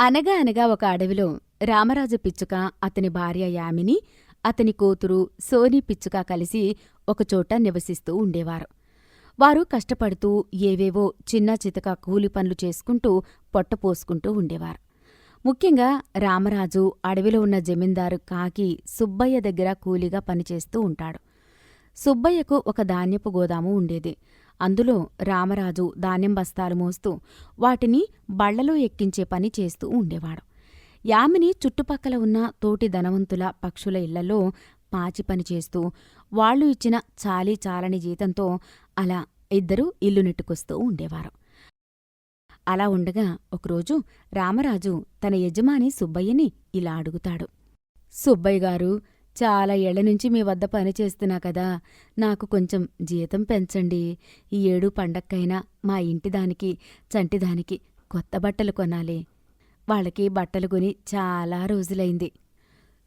అనగా అనగా ఒక అడవిలో రామరాజు పిచ్చుక, అతని భార్య యామిని, అతని కూతురు సోని పిచ్చుక కలిసి ఒకచోట నివసిస్తూ ఉండేవారు. వారు కష్టపడుతూ ఏవేవో చిన్న చితక కూలి పనులు చేసుకుంటూ పొట్టపోసుకుంటూ ఉండేవారు. ముఖ్యంగా రామరాజు అడవిలో ఉన్న జమీందారు కాకి సుబ్బయ్య దగ్గర కూలిగా పనిచేస్తూ ఉంటాడు. సుబ్బయ్యకు ఒక ధాన్యపు గోదాము ఉండేది. అందులో రామరాజు ధాన్యం బస్తాలు మోస్తూ వాటిని బళ్లలో ఎక్కించే పని చేస్తూ ఉండేవాడు. యామిని చుట్టుపక్కల ఉన్న తోటి ధనవంతుల పక్షుల ఇళ్లలో పాచి పని చేస్తూ వాళ్లు ఇచ్చిన చాలీ చాలని జీతంతో అలా ఇద్దరూ ఇల్లు నెట్టుకొస్తూ ఉండేవారు. అలా ఉండగా ఒకరోజు రామరాజు తన యజమాని సుబ్బయ్యని ఇలా అడుగుతాడు. సుబ్బయ్యగారు, చాలా ఏళ్లనుంచి మీ వద్ద పనిచేస్తున్నా కదా, నాకు కొంచెం జీతం పెంచండి. ఈ ఏడు పండక్కైనా మా ఇంటిదానికి చంటిదానికి కొత్త బట్టలు కొనాలి. వాళ్ళకి బట్టలు కొని చాలా రోజులైంది.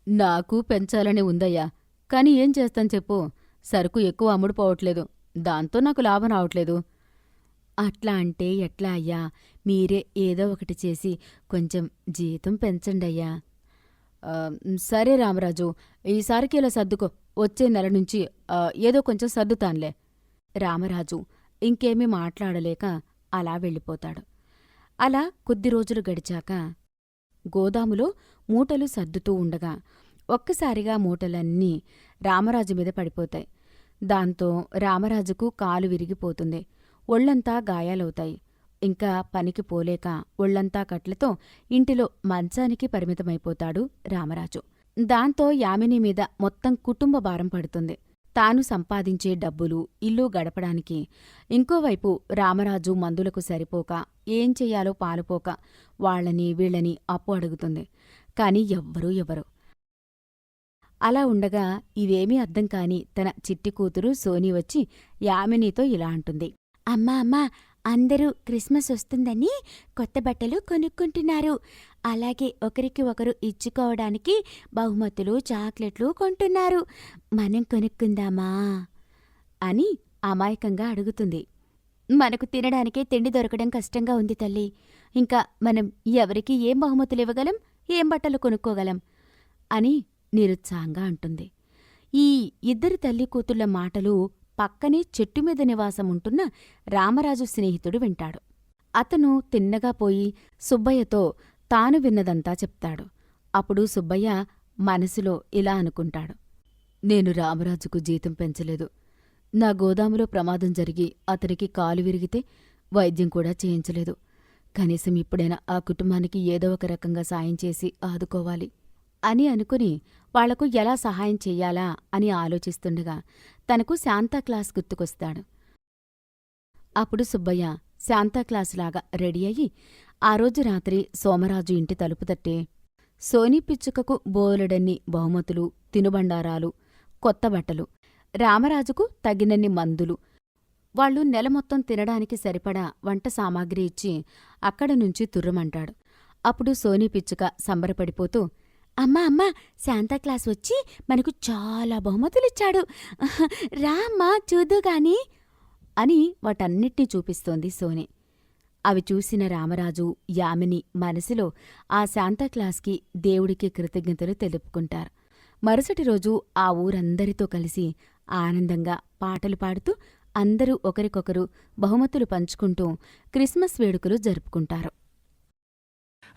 నాకు పెంచాలని ఉందయ్యా, కాని ఏం చేస్తాను చెప్పు, సరుకు ఎక్కువ అమ్ముడుపోవట్లేదు. దాంతో నాకు లాభం రావట్లేదు. అట్లా అంటే ఎట్లా అయ్యా, మీరే ఏదో ఒకటి చేసి కొంచెం జీతం పెంచండయ్యా. సరే రామరాజు, ఈసారికి ఇలా సర్దుకో, వచ్చే నెల నుంచి ఏదో కొంచెం సర్దుతాన్లే. రామరాజు ఇంకేమీ మాట్లాడలేక అలా వెళ్ళిపోతాడు. అలా కొద్ది రోజులు గడిచాక గోదాములో మూటలు సర్దుతూ ఉండగా ఒక్కసారిగా మూటలన్నీ రామరాజు మీద పడిపోతాయి. దాంతో రామరాజుకు కాలు విరిగిపోతుంది. ఒళ్లంతా గాయాలవుతాయి. ఇంకా పనికి పోలేక ఒళ్లంతా కట్లతో ఇంటిలో మంచానికి పరిమితమైపోతాడు రామరాజు. దాంతో యామిని మీద మొత్తం కుటుంబ భారం పడుతుంది. తాను సంపాదించే డబ్బులు ఇల్లు గడపడానికి ఇంకోవైపు రామరాజు మందులకు సరిపోక ఏం చెయ్యాలో పాలుపోక వాళ్ళని వీళ్ళని అప్పు అడుగుతుంది. కాని ఎవ్వరూ. అలా ఉండగా ఇవేమీ అర్థం కాని తన చిట్టి కూతురు సోని వచ్చి యామినితో ఇలా అంటుంది. అమ్మా, అందరూ క్రిస్మస్ వస్తుందని కొత్త బట్టలు కొనుక్కుంటున్నారు. అలాగే ఒకరికి ఒకరు ఇచ్చుకోవడానికి బహుమతులు, చాక్లెట్లు కొంటున్నారు. మనం కొనుక్కుందామా అని అమాయకంగా అడుగుతుంది. మనకు తినడానికే తిండి దొరకడం కష్టంగా ఉంది తల్లి. ఇంకా మనం ఎవరికి ఏం బహుమతులివ్వగలం, ఏం బట్టలు కొనుక్కోగలం అని నిరుత్సాహంగా అంటుంది. ఈ ఇద్దరు తల్లి కూతుళ్ల మాటలు పక్కనే చెట్టుమీద నివాసముంటున్న రామరాజు స్నేహితుడు వింటాడు. అతను తిన్నగా పోయి సుబ్బయ్యతో తాను విన్నదంతా చెప్తాడు. అప్పుడు సుబ్బయ్య మనసులో ఇలా అనుకుంటాడు. నేను రామరాజుకు జీతం పెంచలేదు. నా గోదాములో ప్రమాదం జరిగి అతనికి కాలు విరిగితే వైద్యం కూడా చేయించలేదు. కనీసం ఇప్పుడైనా ఆ కుటుంబానికి ఏదో ఒక రకంగా సాయం చేసి ఆదుకోవాలి అని అనుకుని వాళ్లకు ఎలా సహాయం చెయ్యాలా అని ఆలోచిస్తుండగా తనకు శాంతాక్లాస్ గుర్తుకొస్తాడు. అప్పుడు సుబ్బయ్య శాంతాక్లాసులాగా రెడీ అయ్యి ఆ రోజు రాత్రి సోమరాజు ఇంటి తలుపు తట్టే సోనీ పిచ్చుకకు బోలెడన్ని బహుమతులు, తినుబండారాలు, కొత్త బట్టలు, రామరాజుకు తగినన్ని మందులు, వాళ్లు నెల మొత్తం తినడానికి సరిపడా వంట సామాగ్రి ఇచ్చి అక్కడి నుంచి తుర్రమంటాడు. అప్పుడు సోనీ పిచ్చుక సంబరపడిపోతూ, అమ్మా, శాంతాక్లాస్ వచ్చి మనకు చాలా బహుమతులిచ్చాడు, రా అమ్మా చూదుగాని అని వాటన్నిటినీ చూపిస్తోంది సోని. అవి చూసిన రామరాజు, యామిని మనసులో ఆ శాంతాక్లాస్కి దేవుడికి కృతజ్ఞతలు తెలుపుకుంటారు. మరుసటి రోజు ఆ ఊరందరితో కలిసి ఆనందంగా పాటలు పాడుతూ అందరూ ఒకరికొకరు బహుమతులు పంచుకుంటూ క్రిస్మస్ వేడుకలు జరుపుకుంటారు.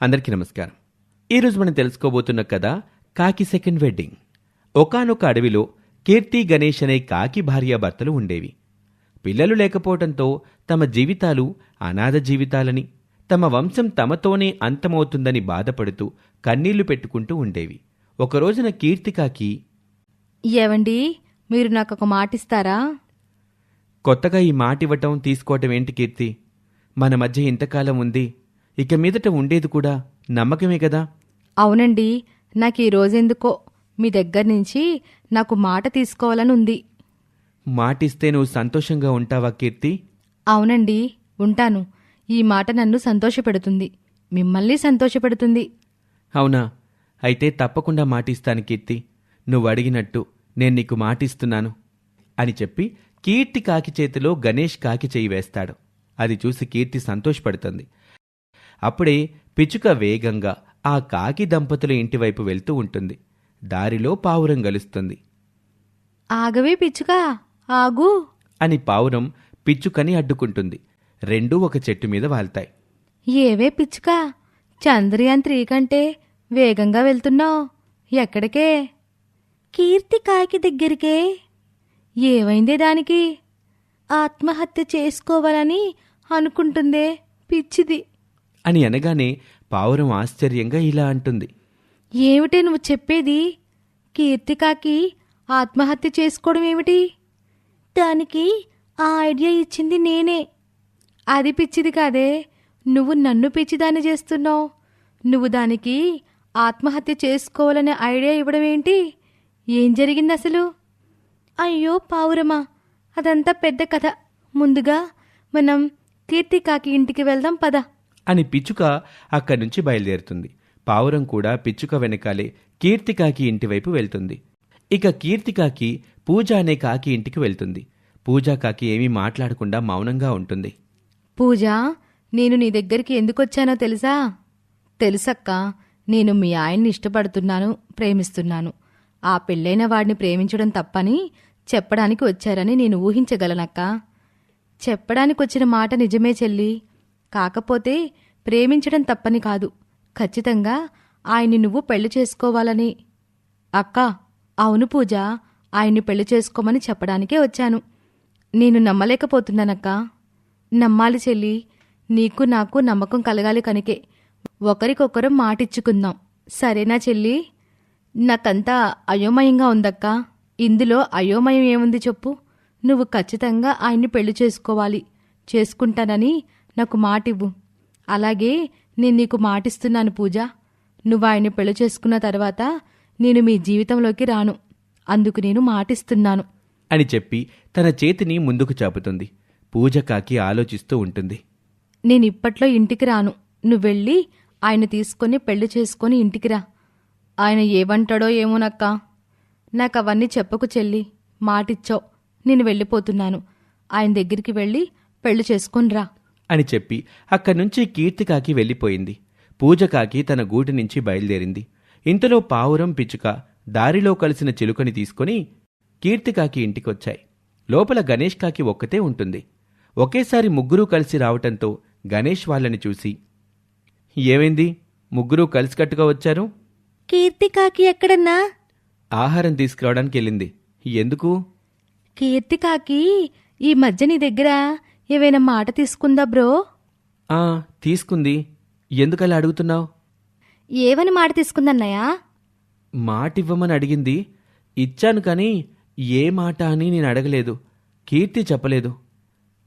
అందరికీ నమస్కారం. ఈరోజు మనం తెలుసుకోబోతున్న కథ కాకి సెకండ్ వెడ్డింగ్. ఒకానొక అడవిలో కీర్తి, గణేష్ అనే కాకి భార్యాభర్తలు ఉండేవి. పిల్లలు లేకపోవటంతో తమ జీవితాలు అనాథ జీవితాలని, తమ వంశం తమతోనే అంతమవుతుందని బాధపడుతూ కన్నీళ్లు పెట్టుకుంటూ ఉండేవి. ఒకరోజున కీర్తి కాకి, ఏవండి, మీరు నాకొక మాటిస్తారా? కొత్తగా ఈ మాటివ్వటం తీసుకోవటం ఏంటి కీర్తి? మన మధ్య ఇంతకాలం ఉంది, ఇక మీదట ఉండేది కూడా నమ్మకమే కదా. అవునండి, నాకు ఈ రోజెందుకో మీ దగ్గర్నుంచి నాకు మాట తీసుకోవాలని ఉంది. మాటిస్తే నువ్వు సంతోషంగా ఉంటావా కీర్తి? అవునండి, ఉంటాను. ఈ మాట నన్ను సంతోషపెడుతుంది, మిమ్మల్ని సంతోషపెడుతుంది. అవునా? అయితే తప్పకుండా మాటిస్తాను కీర్తి. నువ్వు అడిగినట్టు నేను నీకు మాటిస్తున్నాను అని చెప్పి కీర్తి కాకి చేతిలో గణేష్ కాకి చెయ్యి వేస్తాడు. అది చూసి కీర్తి సంతోషపడుతుంది. అప్పుడే పిచ్చుక వేగంగా ఆ కాకి దంపతుల ఇంటివైపు వెళ్తూ ఉంటుంది. దారిలో పావురం గలుస్తుంది. ఆగవే పిచ్చుకా, ఆగు. అని పావురం పిచ్చుకని అడ్డుకుంటుంది. రెండూ ఒక చెట్టు మీద వాల్తాయి. ఏవే పిచ్చుకా, చంద్రయాన్ 3 కంటే వేగంగా వెళ్తున్నావు. ఎక్కడికే? కీర్తి కాకి దగ్గరికే. ఏమైందే దానికి? ఆత్మహత్య చేసుకోవాలని అనుకుంటుందే పిచ్చిది. అని అనగానే పావురం ఆశ్చర్యంగా ఇలా అంటుంది. ఏమిటే నువ్వు చెప్పేది? కీర్తికాకి ఆత్మహత్య చేసుకోవడం ఏమిటి? దానికి ఆ ఐడియా ఇచ్చింది నేనే. అది పిచ్చిది కాదే, నువ్వు నన్ను పిచ్చిదాన్ని చేస్తున్నావు. నువ్వు దానికి ఆత్మహత్య చేసుకోవాలనే ఐడియా ఇవ్వడం ఏంటి? ఏం జరిగింది అసలు? అయ్యో పావురమా, అదంతా పెద్ద కథ. ముందుగా మనం కీర్తికాకి ఇంటికి వెళ్దాం పద. అని పిచ్చుక అక్కడి నుంచి బయలుదేరుతుంది. పావురం కూడా పిచ్చుక వెనకాలే కీర్తికాకి ఇంటివైపు వెళ్తుంది. ఇక కీర్తికాకి పూజ అనే కాకి ఇంటికి వెళ్తుంది. పూజా కాకి ఏమీ మాట్లాడకుండా మౌనంగా ఉంటుంది. పూజ, నేను నీ దగ్గరికి ఎందుకొచ్చానో తెలుసా? తెలుసక్క, నేను మీ ఆయన్ని ఇష్టపడుతున్నాను, ప్రేమిస్తున్నాను. ఆ పెళ్ళైన వాడిని ప్రేమించడం తప్పని చెప్పడానికి వచ్చారని నేను ఊహించగలనక్క. చెప్పడానికొచ్చిన మాట నిజమే చెల్లి. కాకపోతే ప్రేమించడం తప్పని కాదు, ఖచ్చితంగా ఆయన్ని నువ్వు పెళ్లి చేసుకోవాలని. అక్క, అవును పూజ, ఆయన్ని పెళ్లి చేసుకోమని చెప్పడానికే వచ్చాను. నేను నమ్మలేకపోతున్నానక్క. నమ్మాలి చెల్లి, నీకు నాకు నమ్మకం కలగాలి కనుకే ఒకరికొకరం మాటిచ్చుకుందాం, సరేనా చెల్లి? నాకంతా అయోమయంగా ఉందక్కా. ఇందులో అయోమయం ఏముంది చెప్పు? నువ్వు ఖచ్చితంగా ఆయన్ని పెళ్లి చేసుకోవాలి. చేసుకుంటానని నాకు మాటివ్వు. అలాగే నేను నీకు మాటిస్తున్నాను పూజ. నువ్వు ఆయన్ని పెళ్లి చేసుకున్న తర్వాత నేను మీ జీవితంలోకి రాను. అందుకు నేను మాటిస్తున్నాను అని చెప్పి తన చేతిని ముందుకు చాపుతుంది. పూజ కాకి ఆలోచిస్తూ ఉంటుంది. నేనిప్పట్లో ఇంటికి రాను. నువ్వెళ్ళి ఆయన తీసుకొని పెళ్లి చేసుకొని ఇంటికి రా. ఆయన ఏమంటాడో ఏమోనక్కా. నాకవన్నీ చెప్పకు చెల్లి, మాటిచ్చావు. నేను వెళ్ళిపోతున్నాను. ఆయన దగ్గరికి వెళ్ళి పెళ్లి చేసుకొని రా అని చెప్పి అక్కడి నుంచి కీర్తికాకి వెళ్ళిపోయింది. పూజకాకి తన గూటి నుంచి బయలుదేరింది. ఇంతలో పావురం పిచ్చుక దారిలో కలిసిన చిలుకని తీసుకుని కీర్తికాకి ఇంటికొచ్చాయి. లోపల గణేష్ కాకి ఒక్కతే ఉంటుంది. ఒకేసారి ముగ్గురూ కలిసి రావటంతో గణేష్ వాళ్ళని చూసి, ఏమైంది, ముగ్గురూ కలిసికట్టుగా వచ్చారు? కీర్తికాకి ఎక్కడన్నా? ఆహారం తీసుకురావడానికి వెళ్ళింది. ఎందుకు? కీర్తికాకి ఈ మధ్య నీ దగ్గర ఏవైనా మాట తీసుకుందా బ్రో? తీసుకుంది. ఎందుకలా అడుగుతున్నావు? ఏవని మాట తీసుకుందన్నయ్యా? మాటివ్వమని అడిగింది. ఇచ్చాను కానీ ఏ మాట అని నేను అడగలేదు. కీర్తి చెప్పలేదు.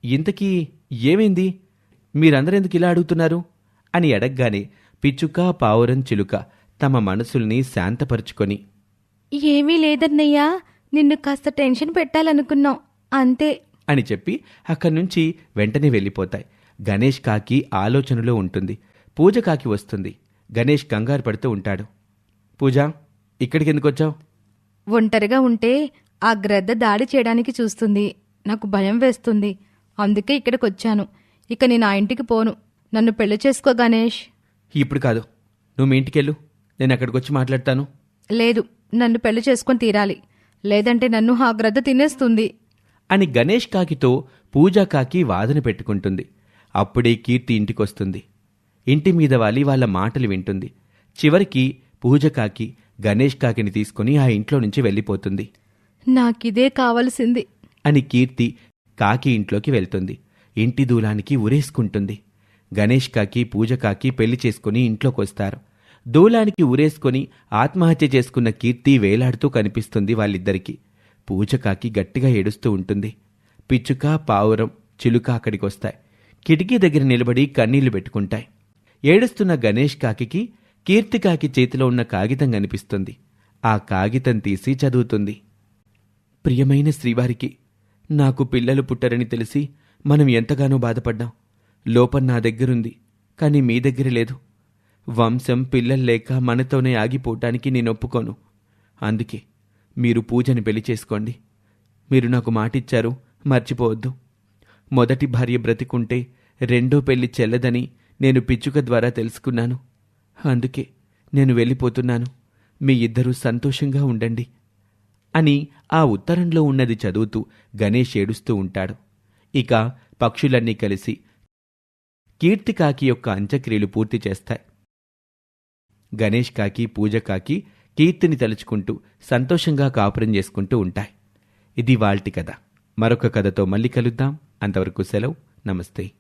ఇంతకీ ఏమైంది? మీరందరెందుకు ఇలా అడుగుతున్నారు అని అడగగానే పిచ్చుక, పావురం, చిలుక తమ మనసుల్ని శాంతపరుచుకొని, ఏమీ లేదన్నయ్యా, నిన్ను కాస్త టెన్షన్ పెట్టాలనుకున్నాం అంతే అని చెప్పి అక్కడి నుంచి వెంటనే వెళ్ళిపోతాయి. గణేష్ కాకి ఆలోచనలో ఉంటుంది. పూజ కాకి వస్తుంది. గణేష్ కంగారు పడుతూ ఉంటాడు. పూజ, ఇక్కడికి ఎందుకు వచ్చావు? ఒంటరిగా ఉంటే ఆ గ్రద్ద దాడి చేయడానికి చూస్తుంది. నాకు భయం వేస్తుంది. అందుకే ఇక్కడికి వచ్చాను. ఇక నేను ఆ ఇంటికి పోను. నన్ను పెళ్లి చేసుకో గణేష్. ఇప్పుడు కాదు, నువ్వు మీ ఇంటికెళ్ళు. నేను అక్కడికి వచ్చి మాట్లాడతాను. లేదు, నన్ను పెళ్లి చేసుకొని తీరాలి. లేదంటే నన్ను ఆ గ్రద్ద తినేస్తుంది అని గణేష్ కాకితో పూజా కాకి వాదన పెట్టుకుంటుంది. అప్పుడే కీర్తి ఇంటికొస్తుంది. ఇంటి మీద వాలి వాళ్ళ మాటలు వింటుంది. చివరికి పూజ కాకి గణేష్ కాకిని తీసుకుని ఆ ఇంట్లో నుంచి వెళ్ళిపోతుంది. నాకిదే కావలసింది అని కీర్తి కాకి ఇంట్లోకి వెళ్తుంది. ఇంటి దూలానికి ఉరేసుకుంటుంది. గణేష్ కాకి, పూజ కాకి పెళ్లి చేసుకుని ఇంట్లోకొస్తారు. దూలానికి ఉరేసుకొని ఆత్మహత్య చేసుకున్న కీర్తి వేలాడుతూ కనిపిస్తుంది వాళ్ళిద్దరికీ. పూజ కాకి గట్టిగా ఏడుస్తూ ఉంటుంది. పిచ్చుక, పావురం, చిలుక అక్కడికొస్తాయి. కిటికీ దగ్గర నిలబడి కన్నీళ్లు పెట్టుకుంటాయి. ఏడుస్తున్న గణేష్ కాకి కీర్తికాకి చేతిలో ఉన్న కాగితం కనిపిస్తుంది. ఆ కాగితం తీసి చదువుతుంది. ప్రియమైన శ్రీవారికి, నాకు పిల్లలు పుట్టరని తెలిసి మనం ఎంతగానో బాధపడ్డాం. లోపం నా దగ్గరుంది, కానీ మీ దగ్గర లేదు. వంశం పిల్లలు లేక మనతోనే ఆగిపోవటానికి నేను ఒప్పుకోను. అందుకే మీరు పూజని పెళ్లి చేసుకోండి. మీరు నాకు మాటిచ్చారు, మర్చిపోవద్దు. మొదటి భార్య బ్రతికుంటే రెండో పెళ్లి చెల్లదని నేను పిచ్చుక ద్వారా తెలుసుకున్నాను. అందుకే నేను వెళ్ళిపోతున్నాను. మీ ఇద్దరూ సంతోషంగా ఉండండి అని ఆ ఉత్తరంలో ఉన్నది చదువుతూ గణేష్ ఏడుస్తూ ఉంటాడు. ఇక పక్షులన్నీ కలిసి కీర్తి కాకి యొక్క అంత్యక్రియలు పూర్తి చేస్తాయి. గణేష్ కాకి, పూజ కాకి కీర్తిని తలుచుకుంటూ సంతోషంగా కాపురం చేసుకుంటూ ఉంటాయి. ఇది వాల్టి కథ. మరొక కథతో మళ్ళీ కలుద్దాం. అంతవరకు సెలవు. నమస్తే.